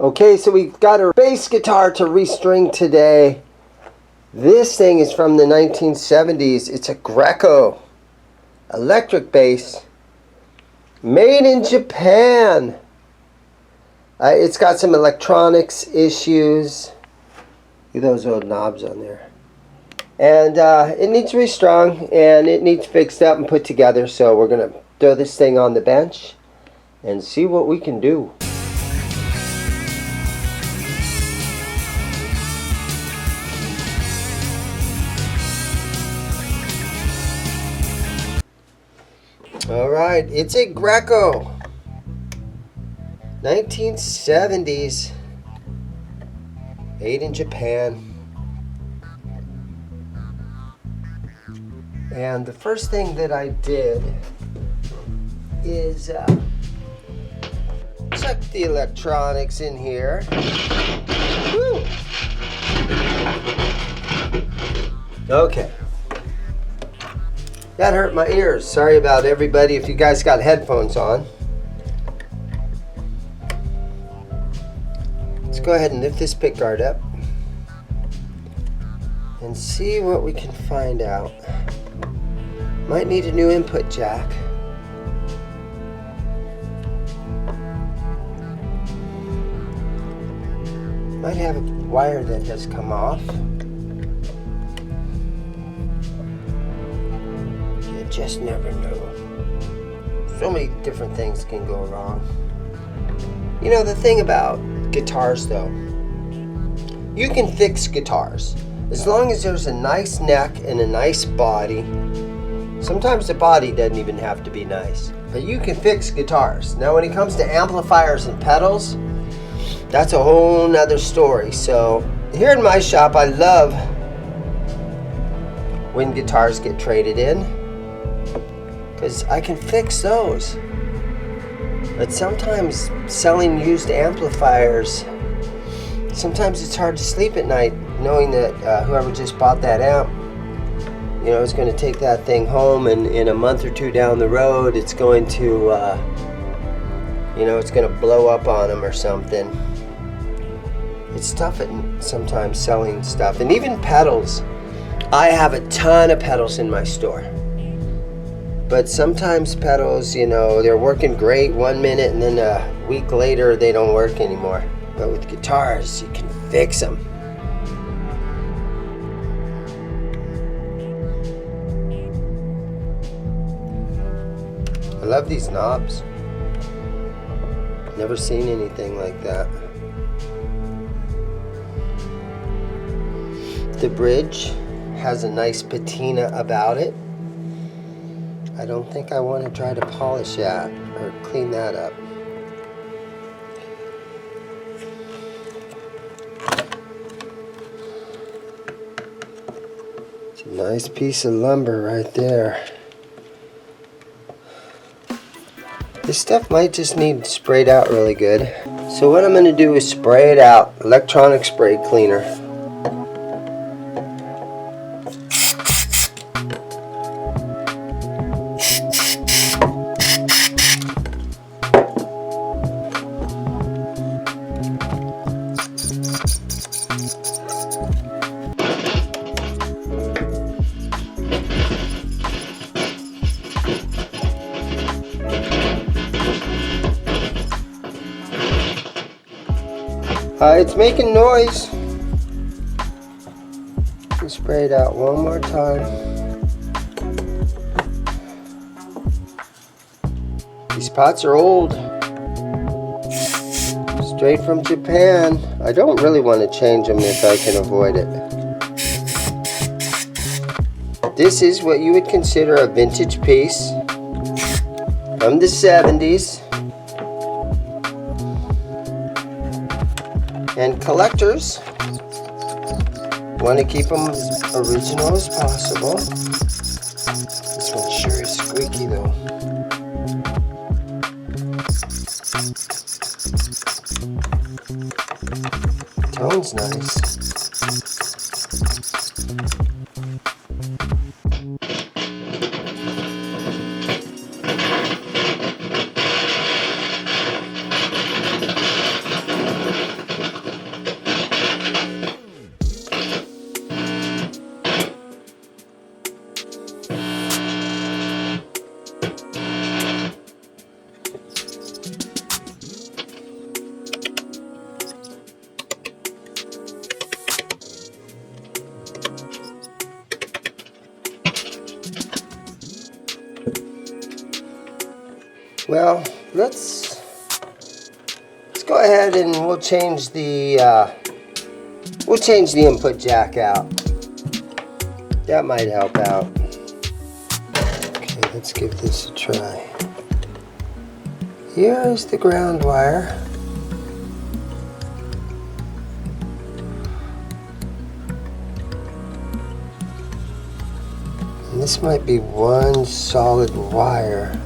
Okay, so we've got a bass guitar to restring today. This thing is from the 1970s. It's a Greco electric bass made in Japan. It's got some electronics issues. Look at those old knobs on there. And it needs restrung and it needs fixed up and put together. So we're going to throw this thing on the bench and see what we can do. Alright, it's a Greco 1970s, made in Japan. And the first thing that I did is check the electronics in here. Woo! Okay. That hurt my ears. Sorry about everybody if you guys got headphones on. Let's go ahead and lift this pickguard up and see what we can find out. Might need a new input jack. Might have a wire that has come off. Just never know. So many different things can go wrong. You know, the thing about guitars though, you can fix guitars as long as there's a nice neck and a nice body. Sometimes the body doesn't even have to be nice, but you can fix guitars. Now when it comes to amplifiers and pedals, that's a whole nother story. So here in my shop, I love when guitars get traded in, because I can fix those. But sometimes selling used amplifiers, sometimes it's hard to sleep at night knowing that whoever just bought that amp, you know, is going to take that thing home, and in a month or two down the road it's going to, you know, it's going to blow up on them or something. It's tough at sometimes selling stuff. And even pedals. I have a ton of pedals in my store. But sometimes pedals, you know, they're working great 1 minute and then a week later they don't work anymore. But with guitars, you can fix them. I love these knobs. Never seen anything like that. The bridge has a nice patina about it. I don't think I want to try to polish that or clean that up. It's a nice piece of lumber right there. This stuff might just need sprayed out really good. So what I'm going to do is spray it out. Electronic spray cleaner. It's making noise. Let's spray it out one more time. These pots are old. Straight from Japan. I don't really want to change them if I can avoid it. This is what you would consider a vintage piece from the 70s. And collectors want to keep them as original as possible. This one sure is squeaky though. Tone's nice. Well, let's go ahead and we'll change the input jack out. That might help out. Okay, let's give this a try. Here is the ground wire. And this might be one solid wire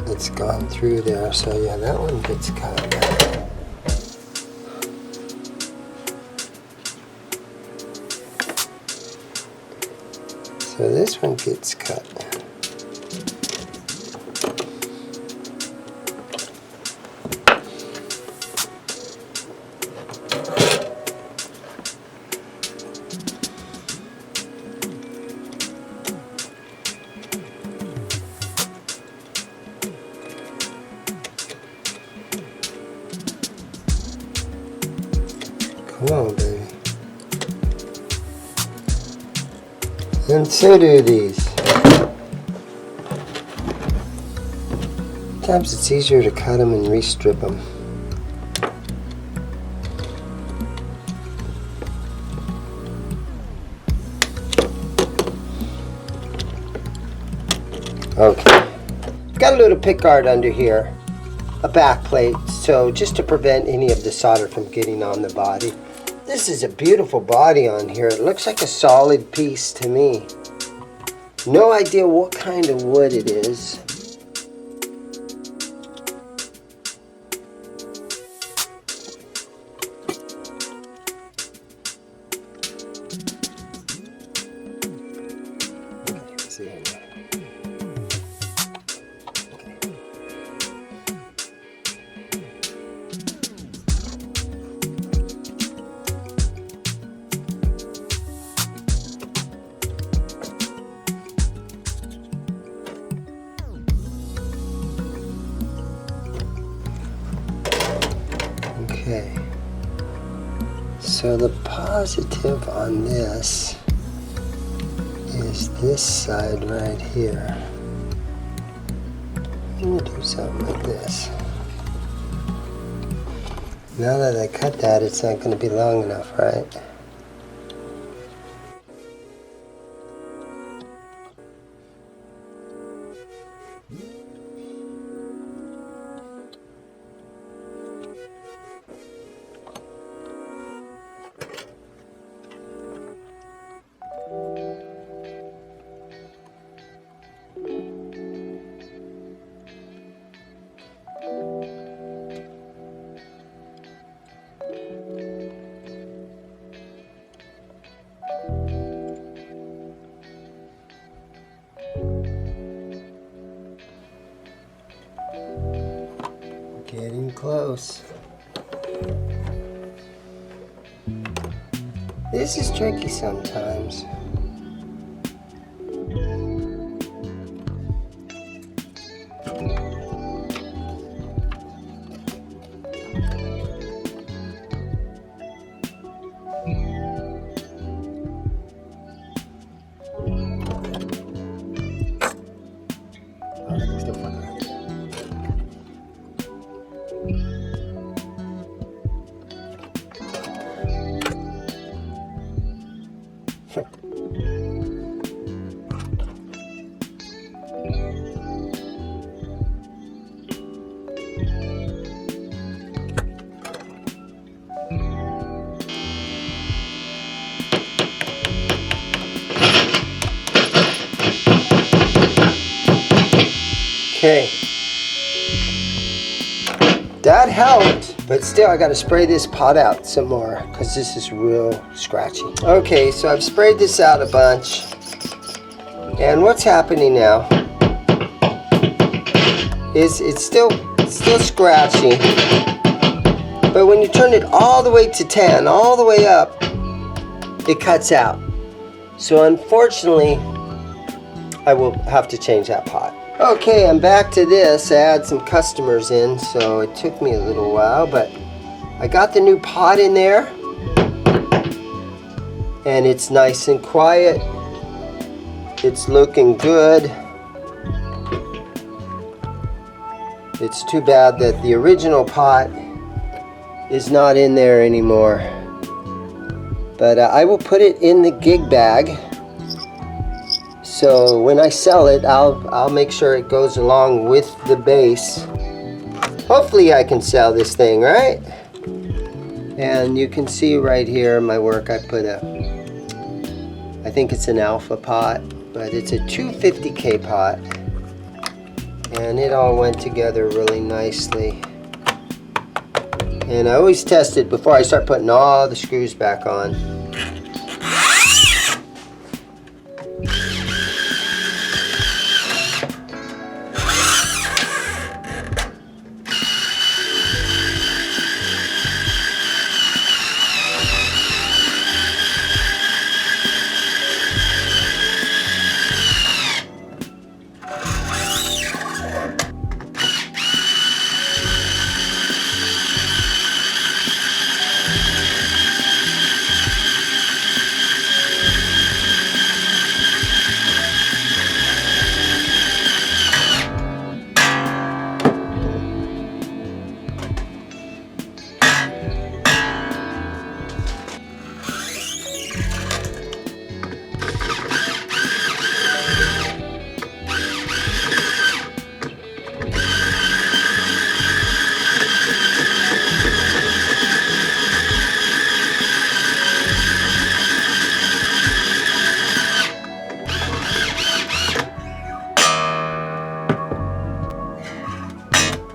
that's gone through there. So yeah, that one gets cut. So this one gets cut. Come on, baby. And so do these. Sometimes it's easier to cut them and restrip them. Okay. Got a little pickguard under here, a back plate, so just to prevent any of the solder from getting on the body. This is a beautiful body on here. It looks like a solid piece to me. No idea what kind of wood it is. Okay, so the positive on this is this side right here. Let me do something like this. Now that I cut that, it's not going to be long enough, right? Getting close. This is tricky sometimes. Okay, that helped, but still I got to spray this pot out some more because this is real scratchy. Okay, so I've sprayed this out a bunch, and what's happening now is it's still scratchy, but when you turn it all the way to 10, all the way up, it cuts out. So unfortunately, I will have to change that pot. Okay, I'm back to this. I had some customers in, so it took me a little while, but I got the new pot in there, and it's nice and quiet. It's looking good. It's too bad that the original pot is not in there anymore. But I will put it in the gig bag. So when I sell it, I'll make sure it goes along with the base. Hopefully I can sell this thing, right? And you can see right here my work. I put I think it's an alpha pot, but it's a 250K pot. And it all went together really nicely. And I always test it before I start putting all the screws back on.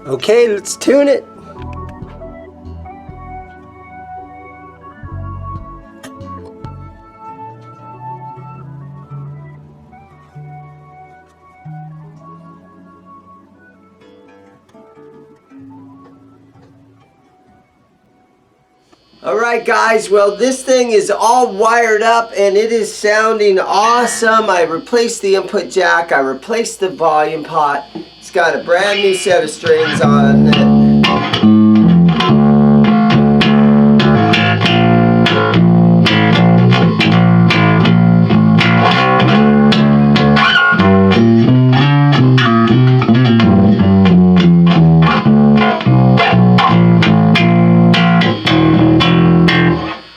Okay, let's tune it. Alright guys, well this thing is all wired up and it is sounding awesome. I replaced the input jack, I replaced the volume pot. It's got a brand new set of strings on it.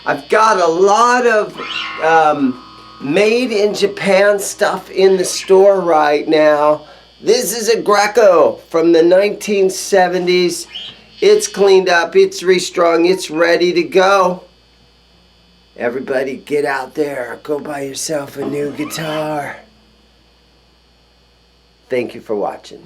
I've got a lot of made in Japan stuff in the store right now. This is a Greco from the 1970s. It's cleaned up, it's restrung, it's ready to go. Everybody get out there, go buy yourself a new guitar. Thank you for watching.